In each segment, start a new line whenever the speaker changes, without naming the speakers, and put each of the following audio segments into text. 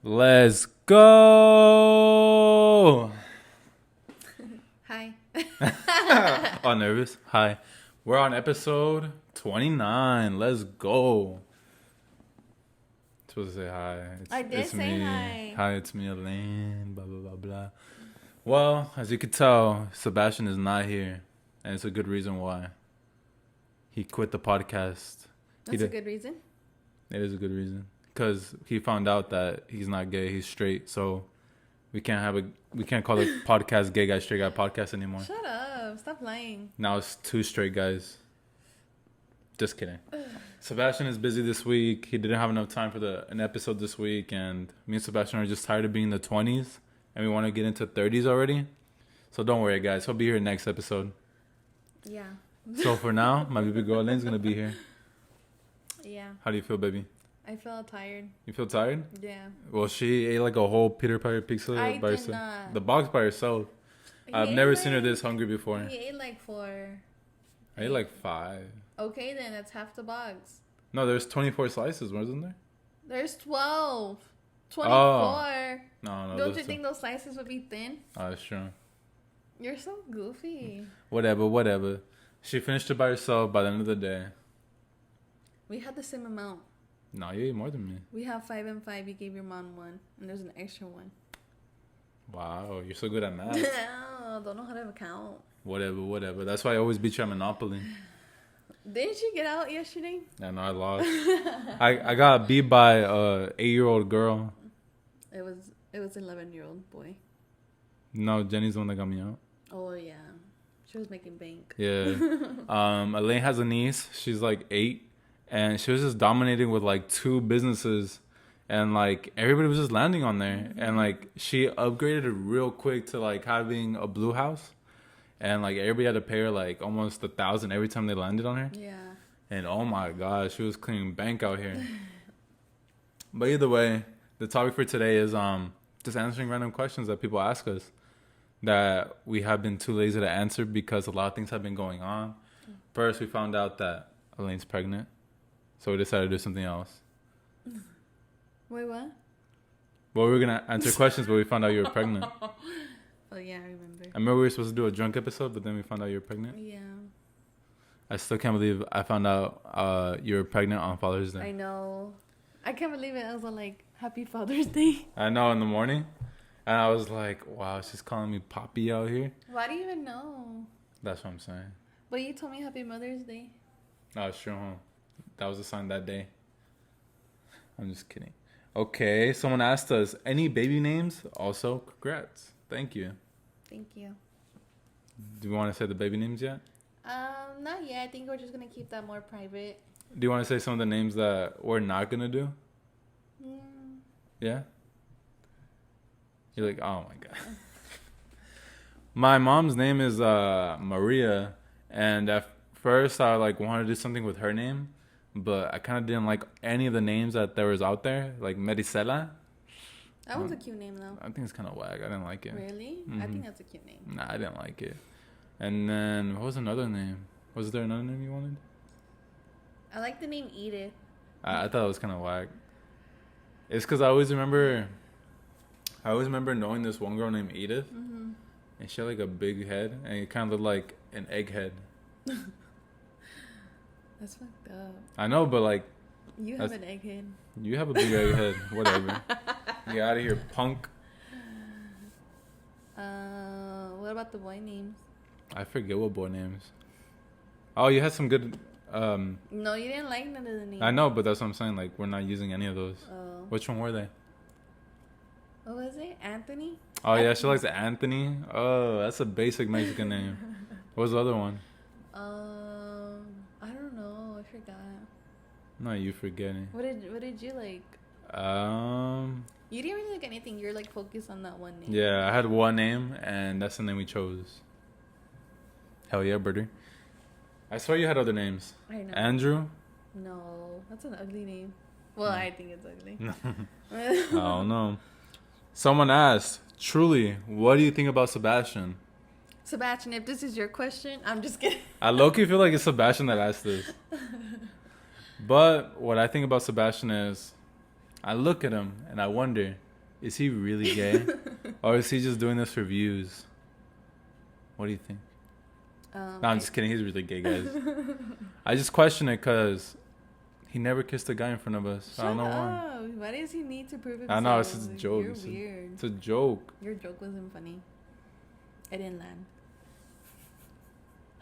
Let's go.
Hi.
Oh, nervous. Hi. We're on episode 29. Let's go. Supposed to say hi.
I did say
me.
hi.
Hi, it's me, Elaine. Blah, blah, blah, blah. Well, as you could tell, Sebastian is not here. And it's a good reason why. He quit the podcast.
That's a good reason.
It is a good reason. Because he found out that he's not gay, he's straight. So we can't call the podcast Gay Guy Straight Guy Podcast anymore.
Shut up. Stop lying.
Now it's two straight guys. Just kidding. Sebastian is busy this week. He didn't have enough time for an episode this week. And me and Sebastian are just tired of being in the 20s. And we want to get into 30s already. So don't worry, guys. He'll be here next episode.
Yeah.
So for now, my baby girl Elaine's going to be here.
Yeah.
How do you feel, baby?
I feel tired.
You feel tired?
Yeah.
Well, she ate like a whole Peter Piper pizza
I
by
did
herself.
not.
The box by herself. I've never seen her this hungry before.
He ate like 4.
I ate like 5.
Okay, then that's half the box.
No, there's 24 slices, wasn't there?
There's 12. 24.
Oh. No.
Don't you think those slices would be thin?
Oh, that's true.
You're so goofy.
Whatever. She finished it by herself by the end of the day.
We had the same amount.
No, you ate more than me.
We have 5 and 5. You gave your mom 1. And there's an extra one.
Wow, you're so good at math.
Don't know how to count.
Whatever. That's why I always beat you at Monopoly.
Didn't you get out yesterday?
I know I lost. I got beat by a 8-year-old girl.
It was 11-year-old boy.
No, Jenny's the one that got me out.
Oh yeah, she was making bank.
Yeah. Elaine has a niece. She's like 8. And she was just dominating with like 2 businesses. And like everybody was just landing on there. Mm-hmm. And like she upgraded it real quick to like having a blue house. And like everybody had to pay her like almost $1,000 every time they landed on her.
Yeah.
And oh my God, she was cleaning bank out here. But either way, the topic for today is just answering random questions that people ask us that we have been too lazy to answer because a lot of things have been going on. First, we found out that Elaine's pregnant. So we decided to do something else.
Wait, what?
Well, we were going to answer questions, but we found out you were pregnant.
Oh, yeah, I remember.
I remember we were supposed to do a drunk episode, but then we found out you were pregnant.
Yeah.
I still can't believe I found out you were pregnant on Father's Day.
I know. I can't believe it. I was like, Happy Father's Day.
I know, in the morning. And I was like, wow, she's calling me Poppy out here.
Why do you even know?
That's what I'm saying.
But you told me Happy Mother's Day.
No, it's true, huh? That was a sign that day. I'm just kidding. Okay, someone asked us, any baby names? Also, congrats. Thank you.
Thank you.
Do you want to say the baby names yet?
Not yet. I think we're just going to keep that more private.
Do you want to say some of the names that we're not going to do? Yeah? You're like, oh my God. My mom's name is Maria. And at first I wanted to do something with her name. But I kind of didn't like any of the names that there was out there. Like Maricela.
That was a cute name, though.
I think it's kind of whack. I didn't like it.
Really?
Mm-hmm.
I think that's a cute name.
Nah, I didn't like it. And then, what was another name? Was there another name you wanted?
I like the name Edith.
I thought it was kind of whack. It's because I always remember knowing this one girl named Edith. Mm-hmm. And she had like a big head. And it kind of looked like an egghead.
That's fucked up.
I know, but like...
You have an egghead.
You have a big egghead. Whatever. Get out of here, punk.
What about the boy names?
I forget what boy names. Oh, you had some good...
No, you didn't like none of the names.
I know, but that's what I'm saying. Like, we're not using any of those.
Oh.
Which one were they?
What was it? Anthony?
Oh, yeah, she likes Anthony. Oh, that's a basic Mexican name. What was the other one?
I don't know. I forgot.
No, you forgetting.
What did you like?
You
didn't really like anything. You're like focused on that one name.
Yeah, I had one name, and that's the name we chose. Hell yeah, Birdie. I swear you had other names.
I know.
Andrew?
No, that's an ugly name. Well, I think it's ugly.
I don't know. Someone asked, truly, what do you think about Sebastian?
Sebastian, if this is your question, I'm just kidding.
I low-key feel like it's Sebastian that asked this. But what I think about Sebastian is, I look at him and I wonder Is he really gay? Or is he just doing this for views? What do you think? No, I'm just kidding. He's really gay, guys. I just question it because he never kissed a guy in front of us.
Shut
I don't know
up. Why does he need to prove himself?
I know, it's just a joke.
You're weird.
It's a joke.
Your joke wasn't funny. It didn't land.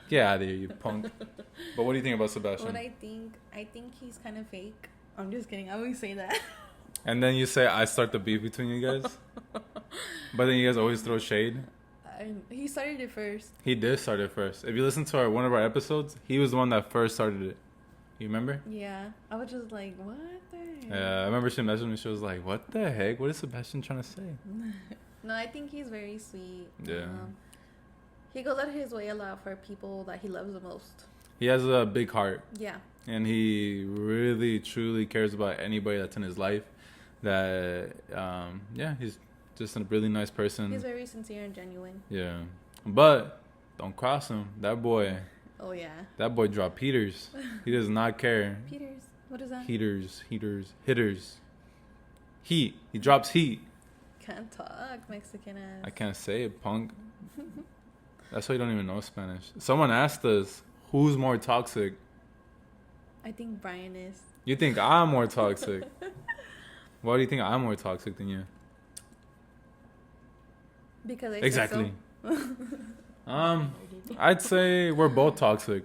Get out of here, you punk. But what do you think about Sebastian?
What I think he's kind of fake. I'm just kidding. I always say that.
And then you say I start the beef between you guys? But then you guys always throw shade?
He started it first.
He did start it first. If you listen to one of our episodes, he was the one that first started it. You remember?
Yeah. I was just like, what the heck?
Yeah, I remember she messaged me. She was like, what the heck? What is Sebastian trying to say?
No, I think he's very sweet.
Yeah.
He goes out of his way a lot for people that he loves the most.
He has a big heart.
Yeah.
And he really, truly cares about anybody that's in his life. That, he's just a really nice person.
He's very sincere and genuine.
Yeah. But don't cross him. That boy.
Oh, yeah.
That boy dropped heaters. He does not care.
Peters? What is that?
Hitters. Heat. He drops heat.
Can't talk, Mexican ass.
I can't say it, punk. That's why you don't even know Spanish. Someone asked us, who's more toxic?
I think Brian is.
You think I'm more toxic? Why do you think I'm more toxic than you?
Because I
exactly.
Said so.
I'd say we're both toxic.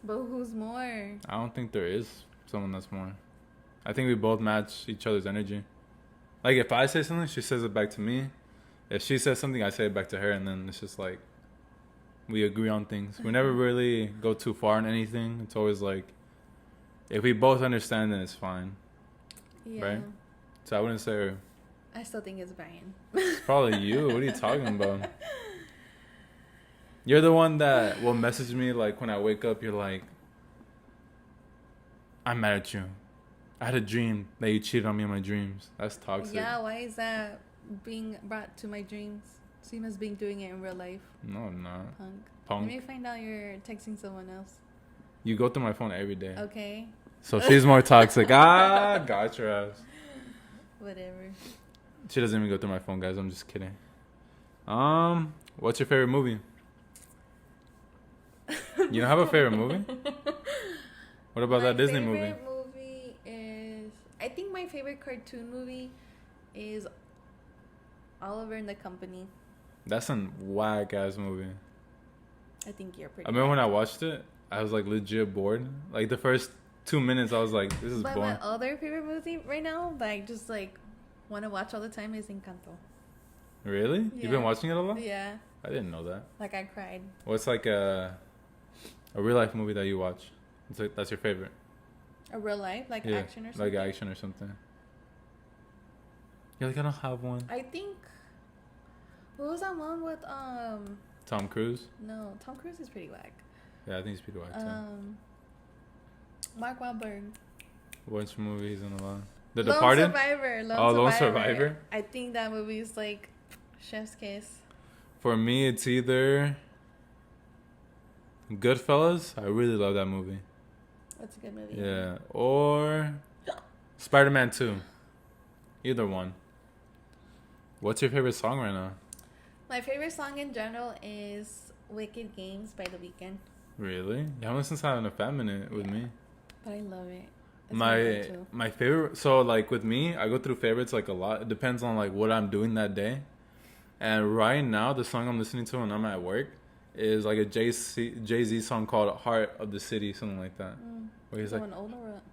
But who's more?
I don't think there is someone that's more. I think we both match each other's energy. Like, if I say something, she says it back to me. If she says something, I say it back to her, and then it's just like, we agree on things. We never really go too far in anything. It's always like, if we both understand, then it's fine.
Yeah.
Right? So I wouldn't say her.
I still think it's Brian.
It's probably you. What are you talking about? You're the one that will message me, like, when I wake up, you're like, I'm mad at you. I had a dream that you cheated on me in my dreams. That's toxic.
Yeah, why is that being brought to my dreams? Same as being doing it in real life.
No, I'm not.
Punk. Let me find out you're texting someone else.
You go through my phone every day.
Okay.
So she's more toxic. Got your ass.
Whatever.
She doesn't even go through my phone, guys. I'm just kidding. What's your favorite movie? You don't have a favorite movie? What about that Disney movie?
My favorite movie is... I think my favorite cartoon movie is Oliver and the Company.
That's a whack-ass movie.
I think you're pretty...
I remember when I watched it, I was, like, legit bored. Like, the first 2 minutes, I was like, this is boring.
My other favorite movie right now that I just, like, want to watch all the time is Encanto.
Really?
Yeah.
You've been watching it a lot?
Yeah.
I didn't know that.
Like, I cried.
What's, like, a real-life movie that you watch? It's like, that's your favorite?
A real life? Like, action or something?
Like action or something. You're like, I don't have one.
I think... What was that one with,
Tom Cruise?
No, Tom Cruise is pretty whack.
Yeah, I think he's pretty whack, too.
Mark Wahlberg.
Which movie he's in a lot? The
Lone
Departed?
Survivor.
Lone Survivor?
I think that movie is like chef's kiss.
For me, it's either Goodfellas. I really love that movie.
That's a good movie.
Yeah. Or Spider-Man 2. Either one. What's your favorite song right now?
My favorite song in general is Wicked Games by The Weeknd.
Really? You haven't listened to Having a Fat Minute with me.
But I love it.
My favorite, so like with me, I go through favorites like a lot. It depends on like what I'm doing that day. And right now, the song I'm listening to when I'm at work is like a Jay-Z song called Heart of the City, something like that. Where he's like,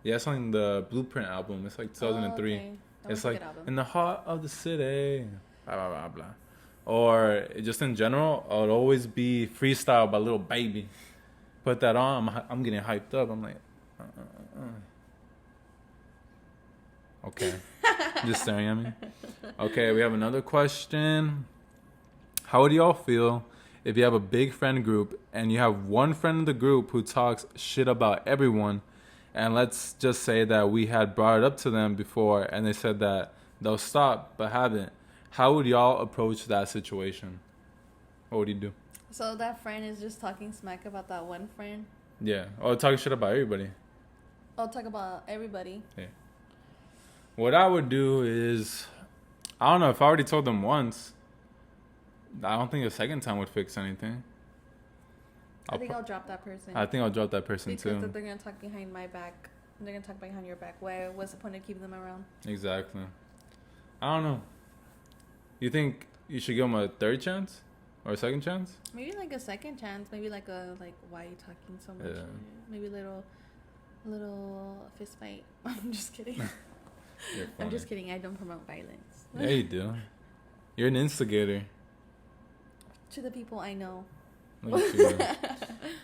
yeah, it's on the Blueprint album. It's like 2003.
Okay.
It's like in the heart of the city, blah blah blah blah. Or just in general, it'll always be Freestyle by Lil Baby. Put that on, I'm getting hyped up. I'm like, Okay. Just staring at me. Okay, we have another question. How would y'all feel if you have a big friend group and you have one friend in the group who talks shit about everyone, and let's just say that we had brought it up to them before and they said that they'll stop but haven't? How would y'all approach that situation? What would you do?
So that friend is just talking smack about that one friend?
Yeah. Or talking shit about everybody.
I'll talk about everybody.
Yeah. What I would do is I don't know. If I already told them once, I don't think a second time would fix anything.
I think I'll drop that person.
I think I'll drop that person
because
too.
Because they're going to talk behind my back. They're going to talk behind your back. What's the point of keeping them around?
Exactly. I don't know. You think you should give them a third chance? Or a second chance?
Maybe like a second chance. Maybe like why are you talking so much?
Yeah.
Maybe a little fist fight. I'm just kidding. I'm just kidding. I don't promote violence.
Yeah, you do. You're an instigator.
To the people I know.
Look at you.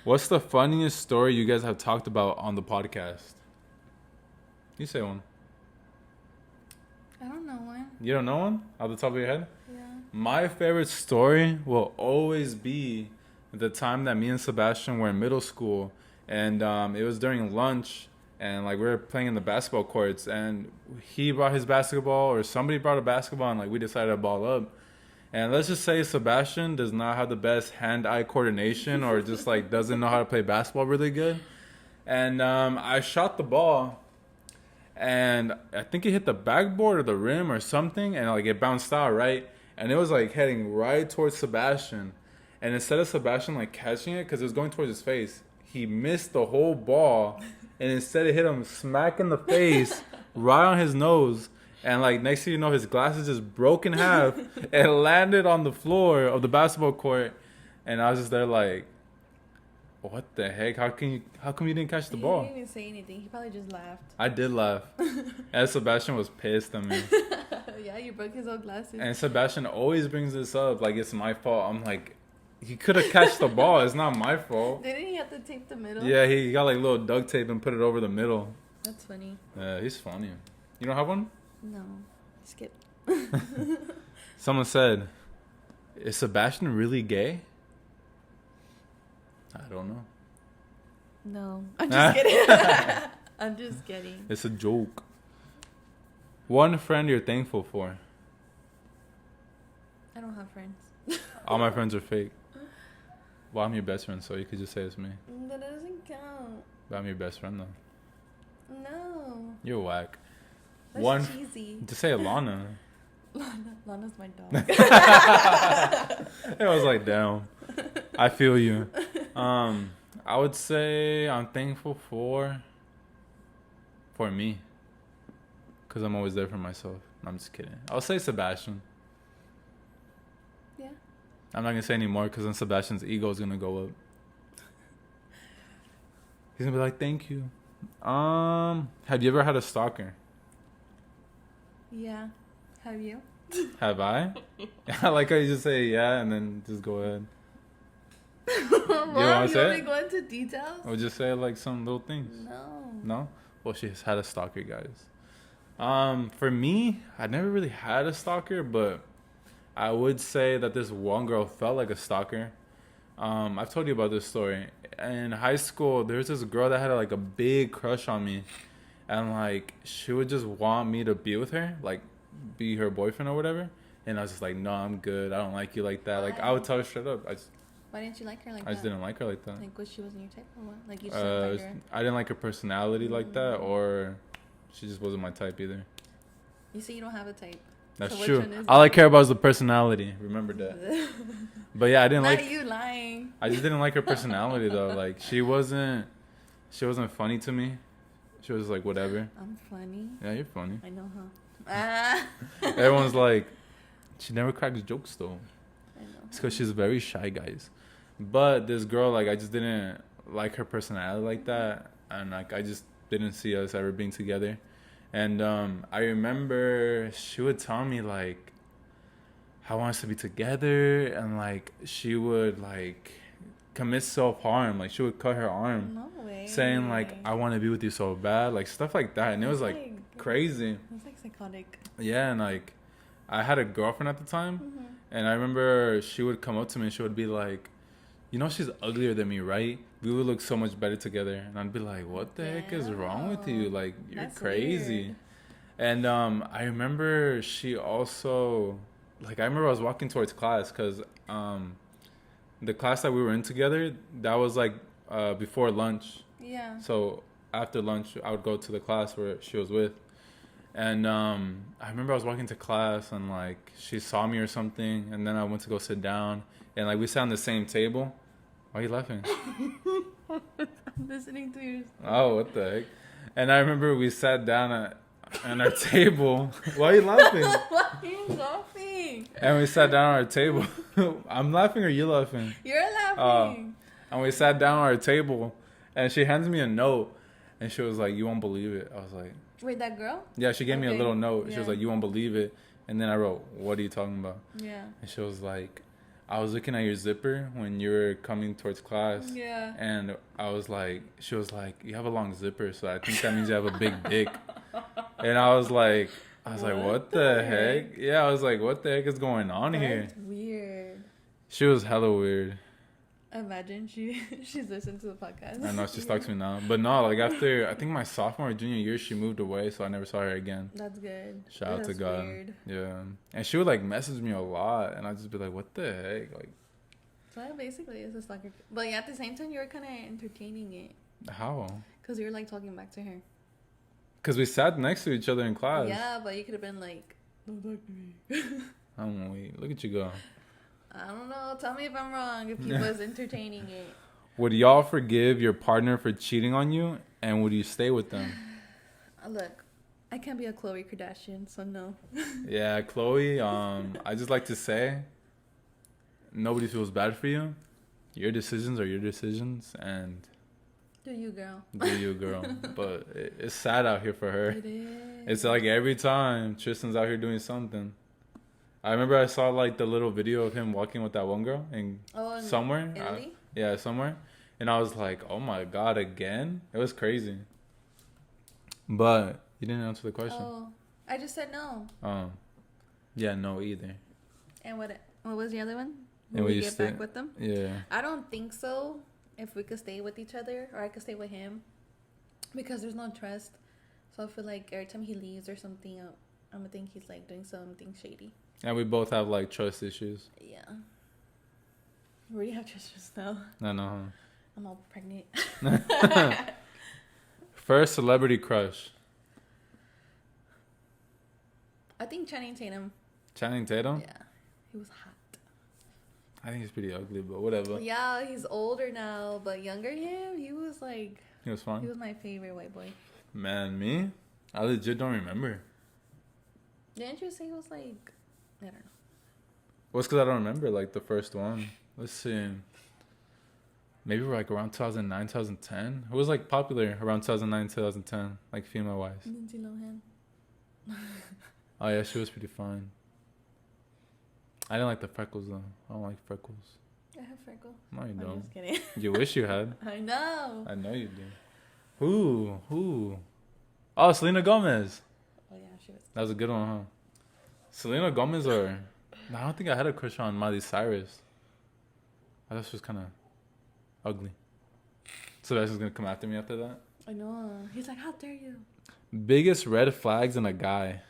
What's the funniest story you guys have talked about on the podcast? You say one.
I don't know one.
You don't know one? Off the top of your head?
Yeah.
My favorite story will always be the time that me and Sebastian were in middle school, and it was during lunch, and like we were playing in the basketball courts, and he brought his basketball, or somebody brought a basketball, and like we decided to ball up. And let's just say Sebastian does not have the best hand-eye coordination, or just like doesn't know how to play basketball really good. And I shot the ball, and I think it hit the backboard or the rim or something, and like it bounced out, right? And it was like heading right towards Sebastian. And instead of Sebastian like catching it, because it was going towards his face, he missed the whole ball, and instead it hit him smack in the face, right on his nose. And like next thing you know, his glasses just broke in half and landed on the floor of the basketball court. And I was just there like, what the heck? How come you didn't catch the ball?
He didn't even say anything. He probably just laughed.
I did laugh. And Sebastian was pissed at me.
Yeah, you broke his own glasses.
And Sebastian always brings this up like it's my fault. I'm like, he could have catched the ball. It's not my fault.
Didn't he have to tape the middle?
Yeah, he got like little duct tape and put it over the middle.
That's funny.
Yeah, he's funny. You don't have one?
No. Skip.
Someone said, is Sebastian really gay? I don't know.
No. I'm just kidding. I'm just kidding.
It's a joke. One friend you're thankful for.
I don't have friends.
All my friends are fake. Well, I'm your best friend, so you could just say it's me.
That doesn't count.
But I'm your best friend, though.
No.
You're whack.
That's cheesy.
Just say Alana.
Lana's my dog.
It was like, damn. I feel you. I would say I'm thankful for me. Because I'm always there for myself. I'm just kidding. I'll say Sebastian.
Yeah.
I'm not going to say any more because then Sebastian's ego is going to go up. He's going to be like, thank you. Have you ever had a stalker?
Yeah. Have you?
Have I? I like how you just say yeah and then just go ahead.
Mom,
you want to say
me go into details?
Or just say like some little things?
No.
No? Well, she's had a stalker, guys. For me, I never really had a stalker, but I would say that this one girl felt like a stalker. I've told you about this story. In high school, there was this girl that had like a big crush on me. And like, she would just want me to be with her, like be her boyfriend or whatever. And I was just like, no, I'm good. I don't like you like that. Like, I would tell her straight up.
Why didn't you like her like that?
I just didn't like her like that.
Like, she wasn't your type or what? Like, you just didn't like her?
I didn't like her personality like that, or she just wasn't my type either.
You say you don't have a type.
That's
so
true. All I care about is the personality. Remember that. But yeah, I didn't
Not
like.
you lying.
I just didn't like her personality though. Like, she wasn't funny to me. She was like, whatever.
I'm funny.
Yeah, you're funny.
I know, huh?
Everyone's like, she never cracks jokes though.
I know.
It's because she's very shy, guys. But this girl, like, I just didn't like her personality like that. And, like, I just didn't see us ever being together. And I remember she would tell me, like, how I want us to be together. And, like, she would, like, commit self-harm. Like, she would cut her arm.
No way.
Saying, like, I want to be with you so bad. Like, stuff like that. And it was, like crazy.
It's, like, psychotic.
Yeah, and, like, I had a girlfriend at the time.
Mm-hmm.
And I remember she would come up to me and she would be like, you know, she's uglier than me, right? We would look so much better together. And I'd be like, what the heck is wrong with you? Like, you're
That's
crazy.
Weird.
And I remember she also, like, I remember I was walking towards class because the class that we were in together, that was, like, before lunch.
Yeah.
So after lunch, I would go to the class where she was with. And I remember I was walking to class and like she saw me or something, and then I went to go sit down, and like we sat on the same table. Why are you laughing?
I'm listening to you.
Oh, what the heck? And I remember we sat down at our table. Why are you laughing?
Why are you laughing?
And we sat down at our table. I'm laughing or you laughing?
You're laughing.
And we sat down at our table, and she hands me a note, and she was like, "You won't believe it." I was like,
Wait, that girl?
"Yeah." She gave me a little note. She was
Yeah.
like, "You won't believe it." And then I wrote, "What are you talking about?"
Yeah.
And she was like, "I was looking at your zipper when you were coming towards class."
Yeah.
And I was like, she was like, "You have a long zipper, so I think that means you have a big dick." And I was like, what the heck? Yeah, I was like, what the heck is going on here?
That's weird.
She was hella weird.
Imagine she's listened to the podcast.
I know, she stalks me now. But no, like after, I think my sophomore or junior year, she moved away, so I never saw her again.
That's good.
Shout out to
That's
God.
Weird.
Yeah. And she would like message me a lot, and I'd just be like, what the heck? Like,
So basically, it's a stalker. But yeah, at the same time, you were kind of entertaining it.
how?
Because you were like talking back to her.
Because we sat next to each other in class.
Yeah, but you could have been like, don't talk to me.
I don't know. Wait, look at you go.
I don't know. Tell me if I'm wrong. If he was entertaining it.
Would y'all forgive your partner for cheating on you, and would you stay with them?
Look, I can't be a Khloe Kardashian, so no.
Yeah, Chloe, I just like to say, nobody feels bad for you. Your decisions are your decisions, and
Do you, girl?
do you, girl. But it's sad out here for her.
It is.
It's like every time Tristan's out here doing something. I remember I saw like the little video of him walking with that one girl in somewhere.
Italy?
Yeah, somewhere. And I was like, oh my God, again? It was crazy. But you didn't answer the question.
Oh, I just said no.
Yeah, no either.
And what was the other one?
And
Will
will
we
you
get
stay-
back with them?
Yeah.
I don't think so. If we could stay with each other, or I could stay with him, because there's no trust. So I feel like every time he leaves or something, I'm gonna think he's like doing something shady.
And we both have like trust issues.
Yeah. We have trust issues now.
I know.
I'm all pregnant.
First celebrity crush.
I think Channing Tatum.
Channing Tatum?
Yeah, he was hot.
I think he's pretty ugly, but whatever.
Yeah, he's older now, but younger him, he was like,
He was
he
fun.
was my favorite white boy.
Man, me? I legit don't remember.
Didn't you say he was like, I don't know.
Well, it's because I don't remember like the first one. Let's see. Maybe we're like around 2009, 2010. Who was like popular around 2009, 2010? Like female wise.
Lindsay Lohan.
Oh yeah, she was pretty fine. I didn't like the freckles though. I don't like freckles.
I have freckles.
No, you
I'm
don't.
just kidding.
You wish you had.
I know.
I know you do. Who? Oh, Selena Gomez.
Oh yeah, she was.
That was a good one, huh? Selena Gomez or... No, I don't think I had a crush on Miley Cyrus. I thought she was kind of ugly. So that's just going to come after me after that?
I know. He's like, how dare you?
Biggest red flags in a guy.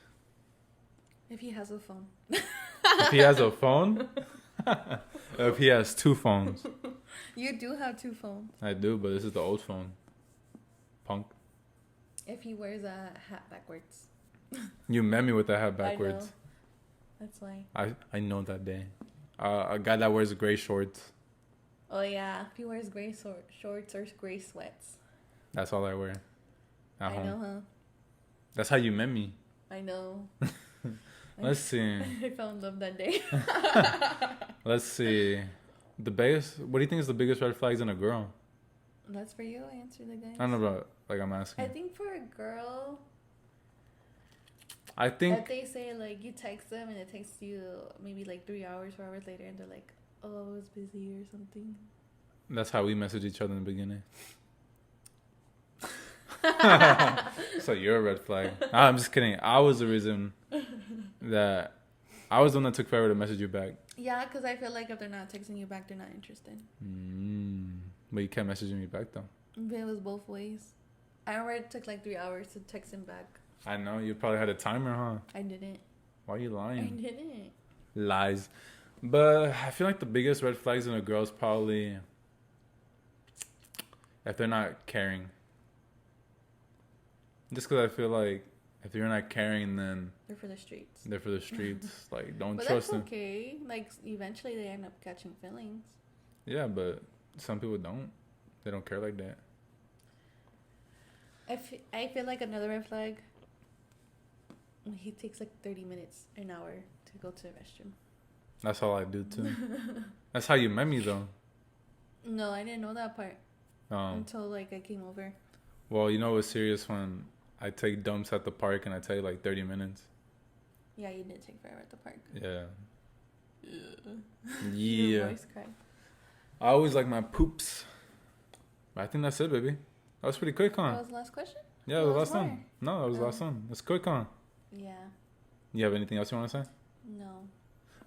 If he has a phone.
If he has a phone? If he has two phones.
You do have two phones.
I do, but this is the old phone. Punk.
If he wears a hat backwards.
You met me with that hat backwards.
I know. That's why.
I know that day. A guy that wears gray shorts.
Oh yeah. If he wears gray shorts or gray sweats.
That's all I wear. At
I
home.
know, huh?
That's how you met me.
I know.
Let's see.
I fell in love that day.
Let's see. The biggest. What do you think is the biggest red flags in a girl?
That's for you. I answered the guys.
I don't know about. Like I'm asking.
I think for a girl,
I think.
if they say like you text them and it takes you maybe like 3 hours, 4 hours later, and they're like, "Oh, I was busy" or something.
That's how we message each other in the beginning. So you're a red flag. I'm just kidding. I was the reason that I was the one that took forever to message you back.
Yeah, because I feel like if they're not texting you back, they're not interested.
But you kept messaging me back though.
But it was both ways. I remember it took like 3 hours to text him back.
I know you probably had a timer, huh?
I didn't.
Why are you
I
lying?
didn't.
Lies. But I feel like the biggest red flags in a girl is probably if they're not caring. Just because I feel like If you're not caring, then
they're for the streets.
They're for the streets. Like, don't
but
trust them.
But that's okay. Like, eventually they end up catching feelings.
Yeah, but some people don't. They don't care like that.
I feel like another red flag when he takes like 30 minutes, an hour to go to the restroom.
That's all I do too. That's how you met me though.
No, I didn't know that part until like I came over.
Well, you know what's serious when I take dumps at the park and I tell you like 30 minutes.
Yeah, you did take forever at the park.
Yeah.
Yeah. Your voice cracked.
I always like my poops. I think that's it, baby. That was pretty quick, huh?
That was the last question?
Yeah, the last one. No, that was the last one. It's quick, huh?
Yeah.
You have anything else you want to say?
No.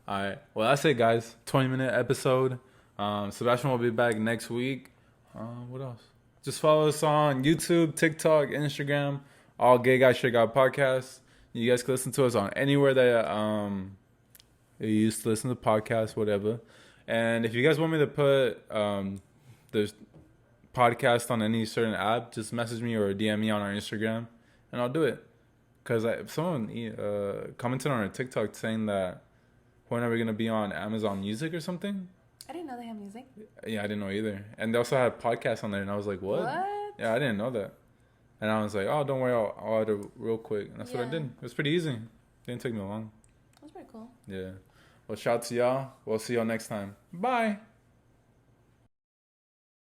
All right. Well, that's it, guys. 20-minute episode. Sebastian will be back next week. What else? Just follow us on YouTube, TikTok, Instagram. All Gay Guys Straight Guy Podcasts. You guys can listen to us on anywhere that you used to listen to podcasts, whatever. And if you guys want me to put the podcast on any certain app, just message me or DM me on our Instagram, and I'll do it. Because someone commented on our TikTok saying that when are we going to be on Amazon Music or something?
I didn't know they have music.
Yeah, I didn't know either. And they also had podcasts on there, and I was like, what? Yeah, I didn't know that. And I was like, oh, don't worry, I'll add it real quick. And that's what I did. It was pretty easy. Didn't take me long.
That's pretty cool.
Yeah. Well, shout out to y'all. We'll see y'all next time. Bye.